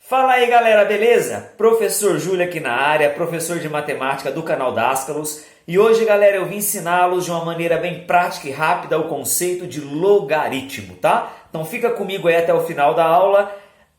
Fala aí galera, beleza? Professor Júlio aqui na área, professor de matemática do canal Dascalos. E hoje galera eu vim ensiná-los de uma maneira bem prática e rápida o conceito de logaritmo, tá? Então fica comigo aí até o final da aula,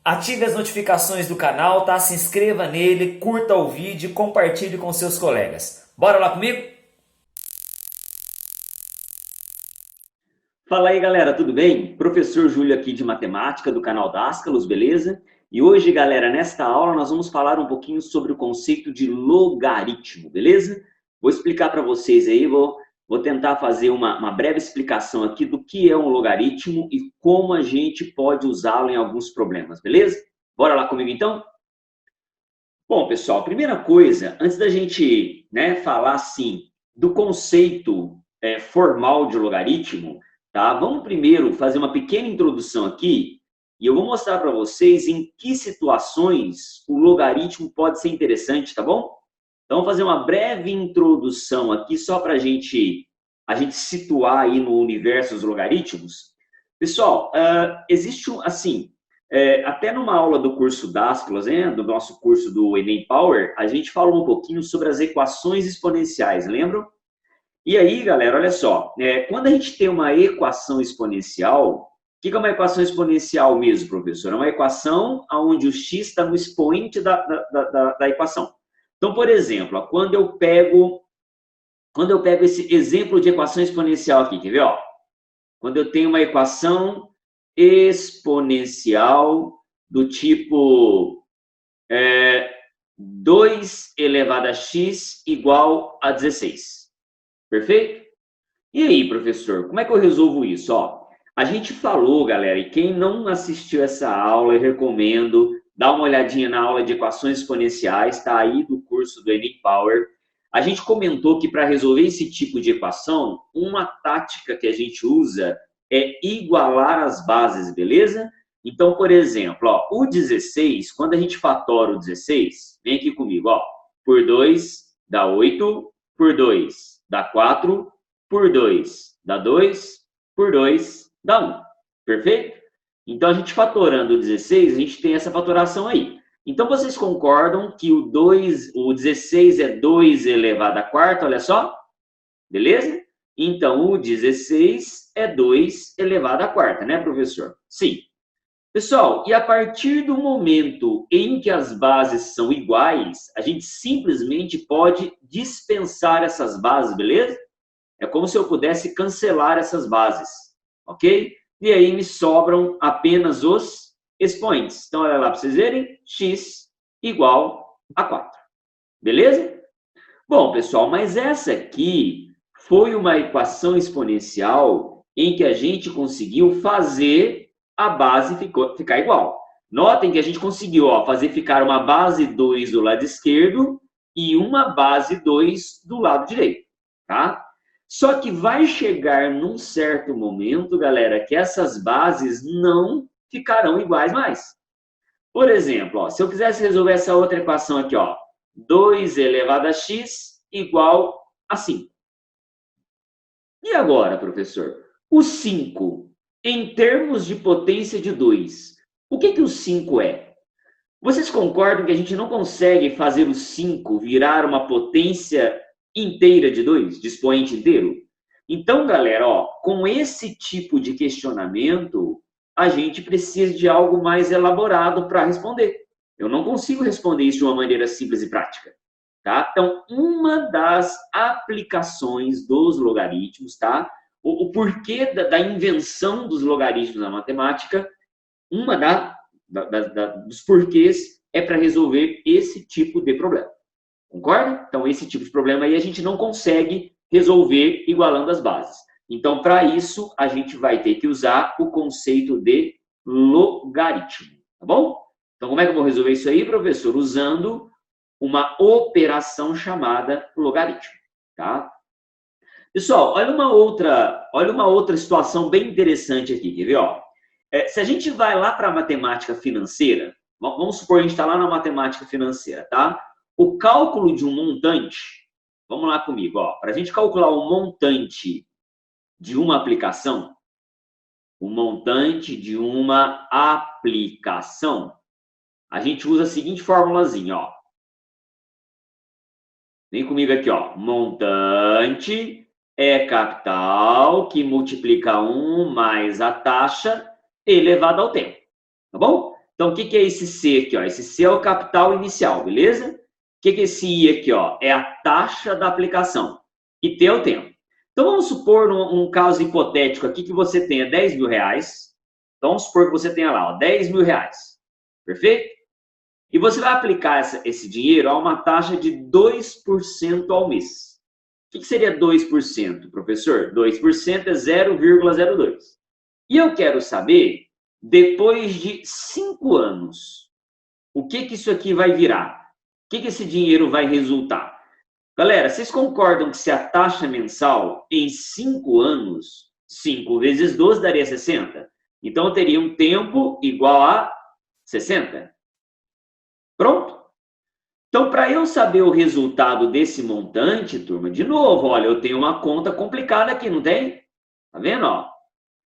ative as notificações do canal, tá? Se inscreva nele, curta o vídeo e compartilhe com seus colegas. Bora lá comigo? Fala aí, galera, tudo bem? Professor Júlio aqui de matemática do canal Dascalos, beleza? E hoje, galera, nesta aula nós vamos falar um pouquinho sobre o conceito de logaritmo, beleza? Vou explicar para vocês aí, vou tentar fazer uma breve explicação aqui do que é um logaritmo e como a gente pode usá-lo em alguns problemas, beleza? Bora lá comigo então? Bom, pessoal, primeira coisa, antes da gente falar assim do conceito formal de logaritmo, tá? Vamos primeiro fazer uma pequena introdução aqui e eu vou mostrar para vocês em que situações o logaritmo pode ser interessante, tá bom? Então, vou fazer uma breve introdução aqui só para a gente situar aí no universo dos logaritmos. Pessoal, existe assim, até numa aula do curso Dascalos, do nosso curso do Enem Power, a gente falou um pouquinho sobre as equações exponenciais, lembram? E aí, galera, olha só, quando a gente tem uma equação exponencial, o que é uma equação exponencial mesmo, professor? É uma equação onde o x está no expoente da equação. Então, por exemplo, ó, quando eu pego esse exemplo de equação exponencial aqui, quer ver? Ó? Quando eu tenho uma equação exponencial do tipo 2 elevado a x igual a 16. Perfeito? E aí, professor, como é que eu resolvo isso? Ó, a gente falou, galera, e quem não assistiu essa aula, eu recomendo dar uma olhadinha na aula de equações exponenciais, está aí do curso do Enem Power. A gente comentou que para resolver esse tipo de equação, uma tática que a gente usa é igualar as bases, beleza? Então, por exemplo, ó, o 16, quando a gente fatora o 16, vem aqui comigo, ó, por 2 dá 8, por 2 dá 4, por 2 dá 2, por 2 dá 1. Perfeito? Então, a gente fatorando o 16, a gente tem essa fatoração aí. Então, vocês concordam que o 16 é 2 elevado a quarta, olha só? Beleza? Então, o 16 é 2 elevado a quarta, né, professor? Sim. Pessoal, e a partir do momento em que as bases são iguais, a gente simplesmente pode dispensar essas bases, beleza? É como se eu pudesse cancelar essas bases, ok? E aí me sobram apenas os expoentes. Então, olha lá para vocês verem, x igual a 4. Beleza? Bom, pessoal, mas essa aqui foi uma equação exponencial em que a gente conseguiu fazer a base ficar igual. Notem que a gente conseguiu fazer ficar uma base 2 do lado esquerdo e uma base 2 do lado direito, tá? Só que vai chegar num certo momento, galera, que essas bases não ficarão iguais mais. Por exemplo, ó, se eu quisesse resolver essa outra equação aqui, ó, 2 elevado a x igual a 5. E agora, professor? O 5, em termos de potência de 2, o que o 5 é? Vocês concordam que a gente não consegue fazer o 5 virar uma potência inteira de 2, de expoente inteiro? Então, galera, ó, com esse tipo de questionamento, a gente precisa de algo mais elaborado para responder. Eu não consigo responder isso de uma maneira simples e prática. Tá? Então, uma das aplicações dos logaritmos, tá? O porquê da invenção dos logaritmos na matemática, uma dos porquês é para resolver esse tipo de problema. Concorda? Então, esse tipo de problema aí a gente não consegue resolver igualando as bases. Então, para isso, a gente vai ter que usar o conceito de logaritmo, tá bom? Então, como é que eu vou resolver isso aí, professor? Usando uma operação chamada logaritmo, tá? Pessoal, olha uma outra situação bem interessante aqui, quer ver? Ó? Se a gente vai lá para a matemática financeira, vamos supor que a gente está lá na matemática financeira, tá? O cálculo de um montante, vamos lá comigo, ó. Para a gente calcular o montante de uma aplicação, o montante de uma aplicação, a gente usa a seguinte formulazinha, ó. Vem comigo aqui, ó. Montante é capital que multiplica 1 mais a taxa elevada ao tempo. Tá bom? Então, o que é esse C aqui, ó? Esse C é o capital inicial, beleza? O que é esse I aqui, ó? É a taxa da aplicação. E T é o tempo. Então, vamos supor um caso hipotético aqui que você tenha 10 mil reais. Então, vamos supor que você tenha lá, ó, 10 mil reais. Perfeito? E você vai aplicar esse dinheiro a uma taxa de 2% ao mês. O que seria 2%, professor? 2% é 0,02. E eu quero saber, depois de 5 anos, o que isso aqui vai virar? O que esse dinheiro vai resultar? Galera, vocês concordam que se a taxa mensal em 5 anos, 5 vezes 12 daria 60? Então, eu teria um tempo igual a 60. Pronto? Então, para eu saber o resultado desse montante, turma, de novo, olha, eu tenho uma conta complicada aqui, não tem? Tá vendo, ó?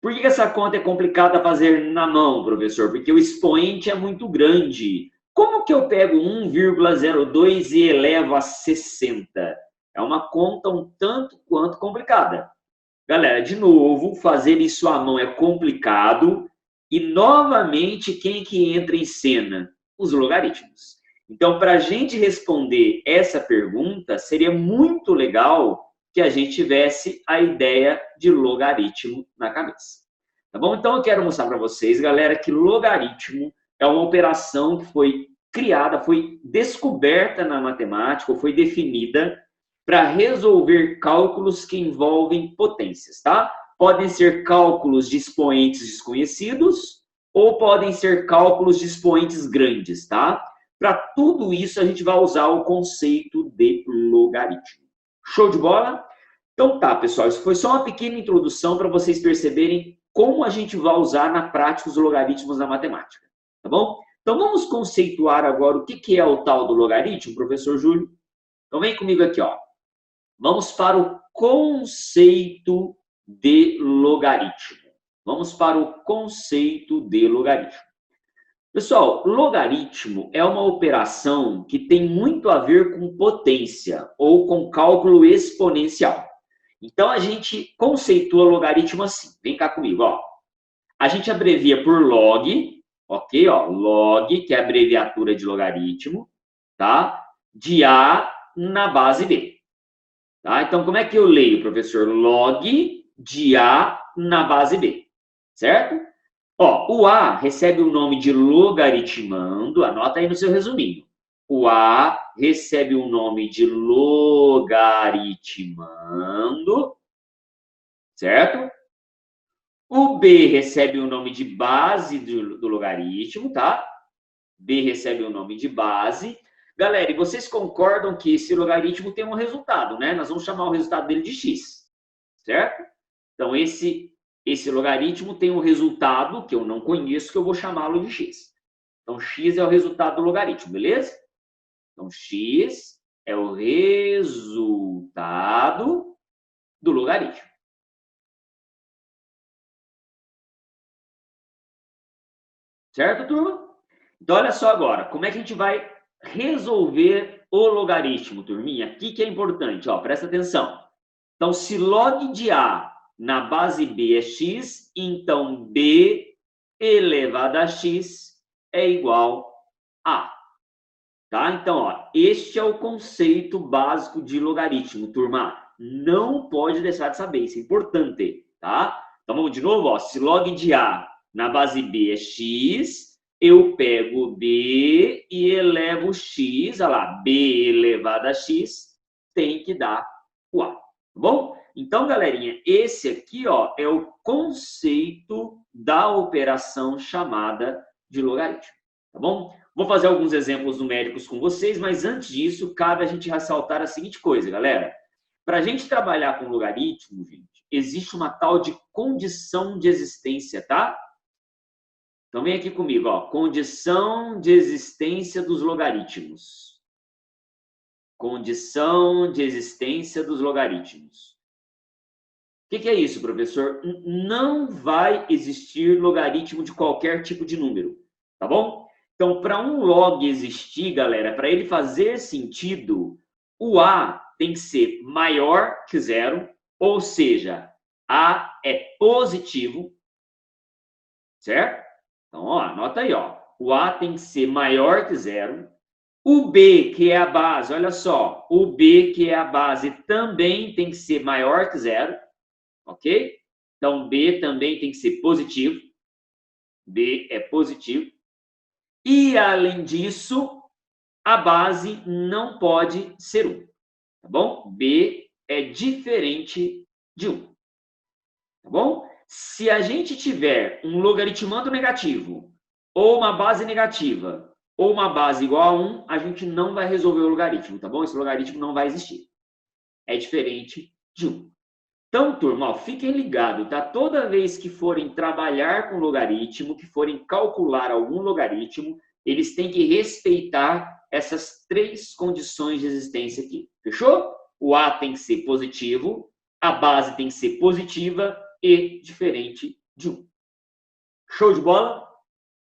Por que essa conta é complicada fazer na mão, professor? Porque o expoente é muito grande. Como que eu pego 1,02 e elevo a 60? É uma conta um tanto quanto complicada. Galera, de novo, fazer isso à mão é complicado. E, novamente, quem que entra em cena? Os logaritmos. Então, para a gente responder essa pergunta, seria muito legal que a gente tivesse a ideia de logaritmo na cabeça. Tá bom? Então, eu quero mostrar para vocês, galera, que logaritmo é uma operação que foi criada, foi descoberta na matemática, ou foi definida para resolver cálculos que envolvem potências, tá? Podem ser cálculos de expoentes desconhecidos ou podem ser cálculos de expoentes grandes, tá? Para tudo isso, a gente vai usar o conceito de logaritmo. Show de bola? Então tá, pessoal, isso foi só uma pequena introdução para vocês perceberem como a gente vai usar na prática os logaritmos na matemática, tá bom? Então vamos conceituar agora o que é o tal do logaritmo, professor Júlio? Então vem comigo aqui, ó. Vamos para o conceito de logaritmo. Vamos para o conceito de logaritmo. Pessoal, logaritmo é uma operação que tem muito a ver com potência ou com cálculo exponencial. Então, a gente conceitua logaritmo assim. Vem cá comigo, ó. A gente abrevia por log, ok? Ó, log, que é a abreviatura de logaritmo, tá? De A na base B. Tá? Então, como é que eu leio, professor? Log de A na base B, certo? Ó, o A recebe o nome de logaritmando, anota aí no seu resuminho. O A recebe o nome de logaritmando, certo? O B recebe o nome de base do logaritmo, tá? B recebe o nome de base. Galera, e vocês concordam que esse logaritmo tem um resultado, né? Nós vamos chamar o resultado dele de x, certo? Então, esse logaritmo tem um resultado que eu não conheço, que eu vou chamá-lo de x. Então, x é o resultado do logaritmo, beleza? Então, x é o resultado do logaritmo. Certo, turma? Então, olha só agora, como é que a gente vai resolver o logaritmo, turminha? Aqui que é importante, ó, presta atenção. Então, se log de A na base B é x, então B elevado a x é igual a. Tá? Então, ó, este é o conceito básico de logaritmo, turma. Não pode deixar de saber, isso é importante, tá? Então, vamos de novo, ó. Se log de A na base B é x, eu pego B e elevo x, olha lá, B elevado a x tem que dar o A, tá bom? Então, galerinha, esse aqui, ó, é o conceito da operação chamada de logaritmo, tá bom? Vou fazer alguns exemplos numéricos com vocês, mas antes disso, cabe a gente ressaltar a seguinte coisa, galera. Para a gente trabalhar com logaritmo, gente, existe uma tal de condição de existência, tá? Então, vem aqui comigo, ó. Condição de existência dos logaritmos. Condição de existência dos logaritmos. O que é isso, professor? Não vai existir logaritmo de qualquer tipo de número, tá bom? Então, para um log existir, galera, para ele fazer sentido, o A tem que ser maior que zero, ou seja, A é positivo, certo? Então, ó, anota aí, ó. O A tem que ser maior que zero. O B, que é a base, olha só, o B, que é a base, também tem que ser maior que zero, ok? Então, B também tem que ser positivo. B é positivo. E, além disso, a base não pode ser 1, tá bom? B é diferente de 1, tá bom? Se a gente tiver um logaritmando negativo, ou uma base negativa, ou uma base igual a 1, a gente não vai resolver o logaritmo, tá bom? Esse logaritmo não vai existir. É diferente de 1. Então, turma, ó, fiquem ligados, tá? Toda vez que forem trabalhar com logaritmo, que forem calcular algum logaritmo, eles têm que respeitar essas 3 condições de existência aqui. Fechou? O A tem que ser positivo, a base tem que ser positiva e diferente de 1. Show de bola?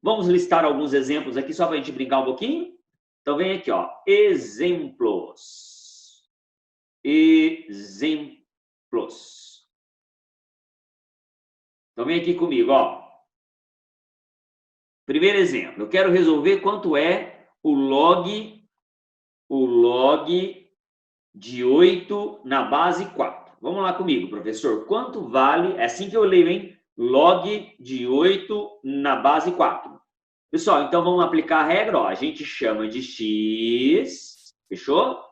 Vamos listar alguns exemplos aqui só para a gente brincar um pouquinho? Então, vem aqui, ó. Exemplos. Exemplos. Então, vem aqui comigo, ó. Primeiro exemplo, eu quero resolver quanto é o log de 8 na base 4. Vamos lá comigo, professor. Quanto vale, é assim que eu leio, hein? Log de 8 na base 4. Pessoal, então vamos aplicar a regra, ó. A gente chama de x, fechou?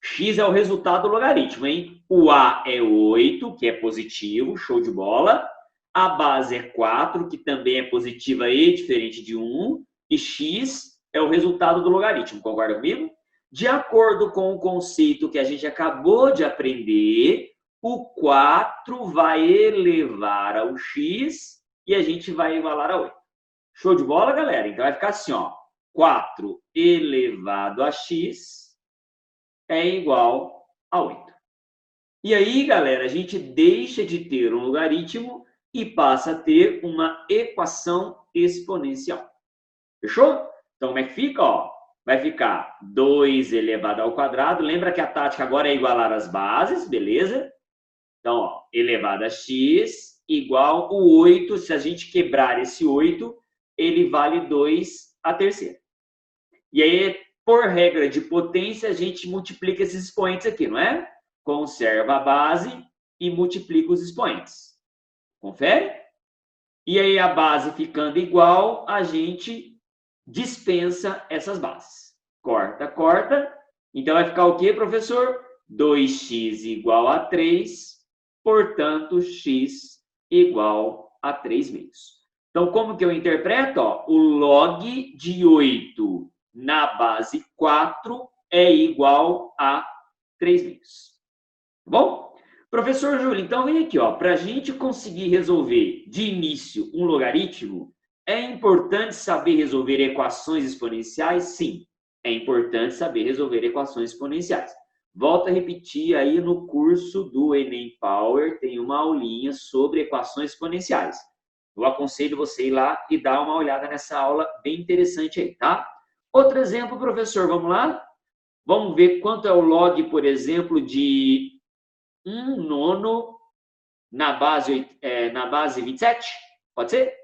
X é o resultado do logaritmo, hein? O A é 8, que é positivo, show de bola. A base é 4, que também é positiva e diferente de 1. E x é o resultado do logaritmo, concorda comigo? De acordo com o conceito que a gente acabou de aprender, o 4 vai elevar ao x e a gente vai igualar a 8. Show de bola, galera? Então vai ficar assim, ó. 4 elevado a x é igual a 8. E aí, galera, a gente deixa de ter um logaritmo e passa a ter uma equação exponencial. Fechou? Então, como é que fica? Ó, vai ficar 2 elevado ao quadrado. Lembra que a tática agora é igualar as bases, beleza? Então, ó, elevado a x igual o 8. Se a gente quebrar esse 8, ele vale 2 a terceira. E aí, por regra de potência, a gente multiplica esses expoentes aqui, não é? Conserva a base e multiplica os expoentes. Confere? E aí, a base ficando igual, a gente dispensa essas bases. Corta, corta. Então, vai ficar o quê, professor? 2x igual a 3, portanto, x igual a 3 meios. Então, como que eu interpreto? Ó, o log de 8 na base 4 é igual a 3 meios. Tá bom? Professor Júlio, então vem aqui, ó, para a gente conseguir resolver de início um logaritmo, é importante saber resolver equações exponenciais? Sim, é importante saber resolver equações exponenciais. Volto a repetir aí no curso do Enem Power, tem uma aulinha sobre equações exponenciais. Eu aconselho você ir lá e dar uma olhada nessa aula bem interessante aí, tá? Outro exemplo, professor, vamos lá? Vamos ver quanto é o log, por exemplo, de 1/9 na base 27? Pode ser?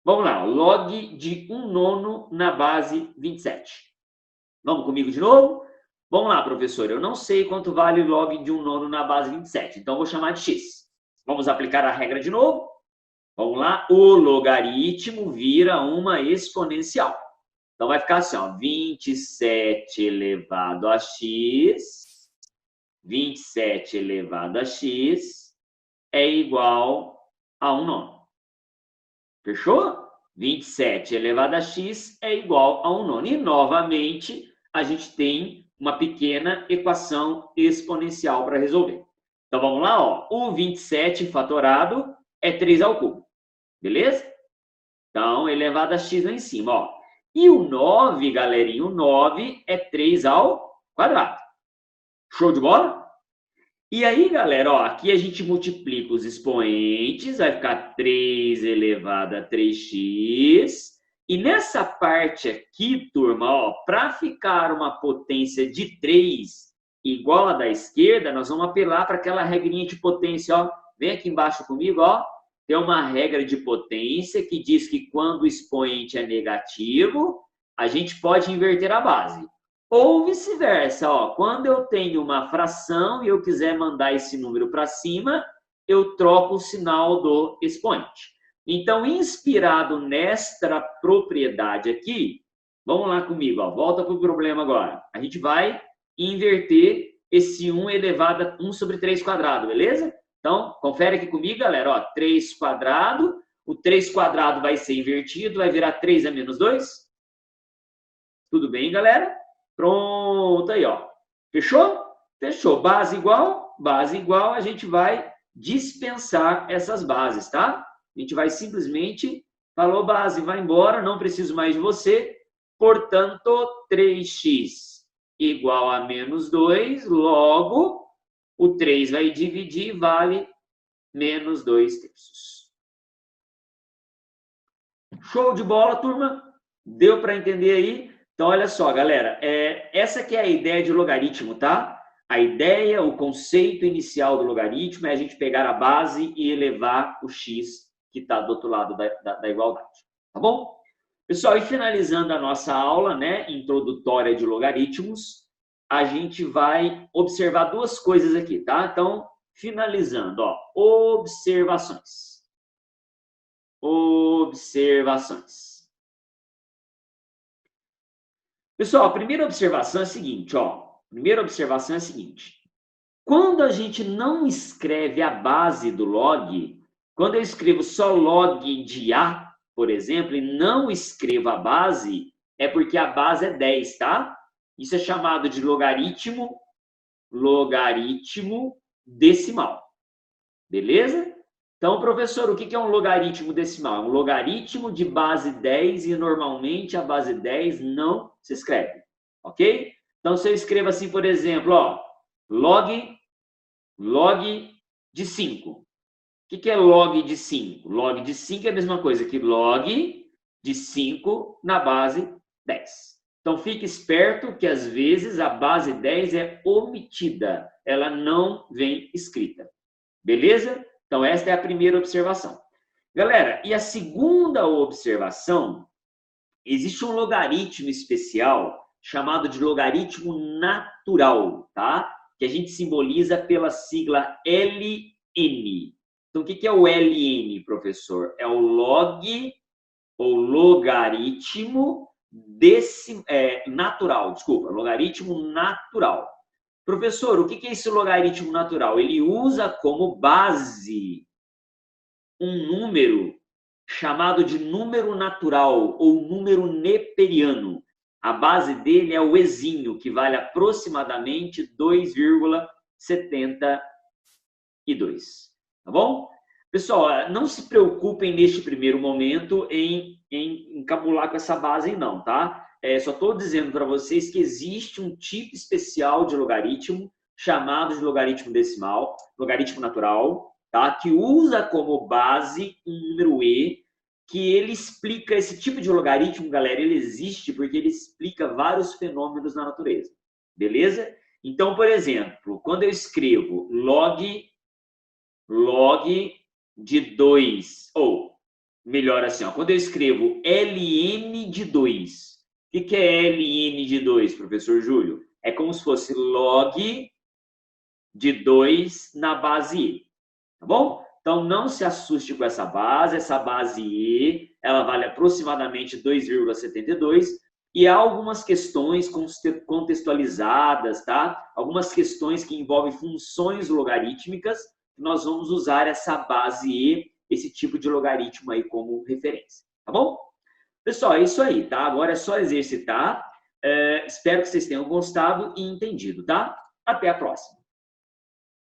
Vamos lá, log de 1/9 na base 27. Vamos comigo de novo? Vamos lá, professor. Eu não sei quanto vale o log de 1/9 na base 27, então vou chamar de x. Vamos aplicar a regra de novo? Vamos lá, o logaritmo vira uma exponencial. Então, vai ficar assim, ó, 27 elevado a x, 27 elevado a x é igual a 1/9. Fechou? 27 elevado a x é igual a 1/9. E, novamente, a gente tem uma pequena equação exponencial para resolver. Então, vamos lá, ó. O 27 fatorado é 3 ao cubo. Beleza? Então, elevado a x lá em cima, ó. E o 9, galerinha, o 9 é 3 ao quadrado. Show de bola? E aí, galera, ó, aqui a gente multiplica os expoentes, vai ficar 3 elevado a 3x. E nessa parte aqui, turma, para ficar uma potência de 3 igual a da esquerda, nós vamos apelar para aquela regrinha de potência, ó. Vem aqui embaixo comigo, ó. Tem uma regra de potência que diz que quando o expoente é negativo, a gente pode inverter a base. Ou vice-versa, ó. Quando eu tenho uma fração e eu quiser mandar esse número para cima, eu troco o sinal do expoente. Então, inspirado nesta propriedade aqui, vamos lá comigo, ó. Volta para o problema agora. A gente vai inverter esse 1 elevado a 1 sobre 3 quadrado, beleza? Então, confere aqui comigo, galera. Ó, 3 quadrado. O 3 quadrado vai ser invertido, vai virar 3 a menos 2. Tudo bem, galera? Pronto aí, ó. Fechou? Fechou. Base igual, a gente vai dispensar essas bases, tá? A gente vai simplesmente, falou base, vai embora, não preciso mais de você. Portanto, 3x igual a menos 2, logo, o 3 vai dividir, vale menos 2 terços. Show de bola, turma? Deu para entender aí? Então, olha só, galera, essa que é a ideia de logaritmo, tá? A ideia, o conceito inicial do logaritmo é a gente pegar a base e elevar o x que está do outro lado da igualdade, tá bom? Pessoal, e finalizando a nossa aula, né, introdutória de logaritmos, a gente vai observar duas coisas aqui, tá? Então, finalizando, ó, observações. Observações. Pessoal, a primeira observação é a seguinte, ó. Primeira observação é a seguinte. Quando a gente não escreve a base do log, quando eu escrevo só log de A, por exemplo, e não escrevo a base, é porque a base é 10, tá? Isso é chamado de logaritmo decimal. Beleza? Então, professor, o que é um logaritmo decimal? É um logaritmo de base 10 e normalmente a base 10 não se escreve, ok? Então, se eu escrevo assim, por exemplo, ó, log de 5. O que é log de 5? Log de 5 é a mesma coisa que log de 5 na base 10. Então, fique esperto que, às vezes, a base 10 é omitida. Ela não vem escrita. Beleza? Então, esta é a primeira observação. Galera, e a segunda observação, existe um logaritmo especial chamado de logaritmo natural, tá? Que a gente simboliza pela sigla LN. Então, o que é o LN, professor? É o log, ou logaritmo natural. Desculpa, logaritmo natural. Professor, o que é esse logaritmo natural? Ele usa como base um número chamado de número natural ou número neperiano. A base dele é o exínio, que vale aproximadamente 2,72. Tá bom? Pessoal, não se preocupem neste primeiro momento em encabular com essa base, não, tá? Só estou dizendo para vocês que existe um tipo especial de logaritmo chamado de logaritmo decimal, logaritmo natural, tá? Que usa como base um número e, que ele explica esse tipo de logaritmo, galera, ele existe porque ele explica vários fenômenos na natureza, beleza? Então, por exemplo, quando eu escrevo log de 2, ou melhor assim, ó, quando eu escrevo ln de 2, o que é ln de 2, professor Júlio? É como se fosse log de 2 na base e, tá bom? Então, não se assuste com essa base e, ela vale aproximadamente 2,72, e há algumas questões contextualizadas, tá? Algumas questões que envolvem funções logarítmicas, nós vamos usar essa base e, esse tipo de logaritmo aí como referência, tá bom? Pessoal, é isso aí, tá? Agora é só exercitar. Espero que vocês tenham gostado e entendido, tá? Até a próxima.